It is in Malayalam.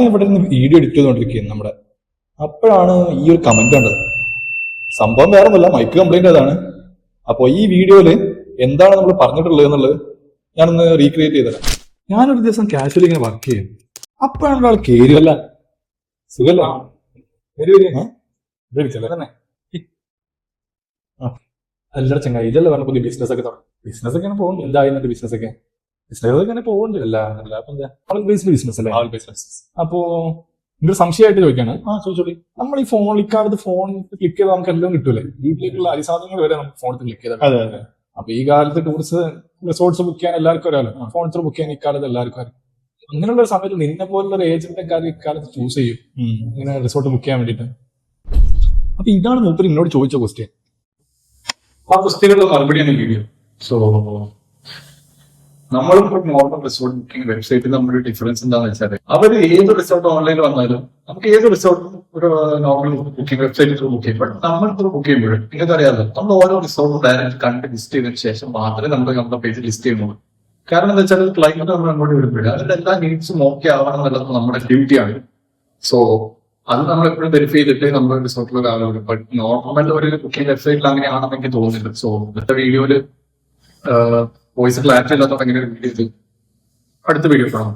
ഇവിടെ നിന്ന് വീഡിയോ എഡിറ്റ് ചെയ്തുകൊണ്ടിരിക്കുകയാണ് നമ്മുടെ. അപ്പോഴാണ് ഈ ഒരു കമന്റ് കണ്ടത്. സംഭവം വേറെ ഒന്നുമല്ല, മൈക്ക് കംപ്ലൈന്റ് അതാണ്. അപ്പോൾ ഈ വീഡിയോയില് എന്താണ് നമ്മൾ പറഞ്ഞിട്ടുള്ളത് എന്നുള്ളത് ഞാനൊന്ന് റീക്രിയേറ്റ് ചെയ്തത്. ഞാനൊരു ദിവസം കാഷ്വലി ഇങ്ങനെ വർക്ക് ചെയ്യും. അപ്പോഴാണ് ഒരാൾ കേറിയല്ല സുഖല്ല എല്ലാവരും ചങ്ങായി ഇതല്ലേ പറഞ്ഞ പുതിയ ബിസിനസ് ഒക്കെ തുടങ്ങി. ബിസിനസ് ഒക്കെ പോകുന്നുണ്ട്. എന്തായിരുന്നു ബിസിനസ് ഒക്കെ ഇങ്ങനെ പോകുന്നുണ്ട്. ബിസിനസ് അല്ലേ ബിസിനസ്. അപ്പോ എന്റെ സംശയമായിട്ട് ചോദിക്കാണ്. ചോദിച്ചോളി. നമ്മൾ ഈ ഫോൺ ഇക്കാലത്ത് ഫോൺ ക്ലിക്ക് ചെയ്താൽ നമുക്ക് എല്ലാം കിട്ടൂലേ? വീട്ടിലേക്കുള്ള അരിസാധനങ്ങൾ വരെ നമുക്ക് ഫോണിൽ ക്ലിക്ക് ചെയ്താൽ. അപ്പൊ ഈ കാലത്ത് ടൂറിസ്റ്റ് റിസോർട്ട്സ് ബുക്ക് ചെയ്യാൻ എല്ലാവർക്കും അറിയാലോ. ഫോൺസ് ബുക്ക് ചെയ്യാൻ ഇക്കാലത്ത് എല്ലാവർക്കും അറിയാം. അങ്ങനെയുള്ള ഒരു സമയത്ത് നിന്നെ പോലുള്ള ഒരു ഏജന്റിനെ കാര്യം ഇക്കാലത്ത് ചൂസ് ചെയ്യും ഇങ്ങനെ റിസോർട്ട് ബുക്ക് ചെയ്യാൻ വേണ്ടിട്ട്. അപ്പൊ ഇതാണ് മൂപ്പര് എന്നോട് ചോദിച്ച ക്വസ്റ്റ്യൻ. ആ ക്വസ്റ്റ്യനുള്ള മറുപടിയാണ് വീഡിയോ. സോ നമ്മളും നോർമൽ റിസോർട്ട് ബുക്കിംഗ് വെബ്സൈറ്റിൽ നമ്മുടെ ഡിഫറൻസ് എന്താണെന്ന് വെച്ചാൽ അവർ ഏത് റിസോർട്ട് ഓൺലൈനിൽ വന്നാലും നമുക്ക് ഏത് റിസോർട്ടും ഒരു നോർമൽ ബുക്കിംഗ് വെബ്സൈറ്റിൽ ബുക്ക് ചെയ്യും. ബട്ട് നമ്മളിപ്പോൾ ബുക്ക് ചെയ്യുമ്പോഴും നിങ്ങൾക്ക് അറിയാമല്ലോ, നമ്മൾ ഓരോ റിസോർട്ടും ഡയറക്റ്റ് കണ്ട് ലിസ്റ്റ് ചെയ്തതിനു ശേഷം മാത്രമേ നമ്മൾ നമ്മുടെ പേജിൽ ലിസ്റ്റ് ചെയ്യുന്നുള്ളൂ. കാരണം എന്താ വെച്ചാൽ ക്ലൈന്റ് നമ്മൾ അങ്ങോട്ട് വിടുമ്പോഴും അതിന്റെ എല്ലാ നീഡ്സും ഓക്കെ ആവണം എന്നുള്ളത് നമ്മുടെ ഡ്യൂട്ടിയാണ്. സോ അത് നമ്മൾ എപ്പോഴും വെരിഫൈ ചെയ്തിട്ട് നമ്മൾ റിസോർട്ടിൽ ഒരാളുണ്ട്. ബട്ട് നോർമൽ ഒരു ബുക്കിംഗ് വെബ്സൈറ്റിൽ അങ്ങനെയാണെന്ന് എനിക്ക് തോന്നുന്നില്ല. സോ ഇന്നത്തെ വീഡിയോയില് വോയിസ് ക്ലാരിറ്റി ഇല്ലാത്ത എങ്ങനെ വീഡിയോ അടുത്ത വീഡിയോ കാണാം.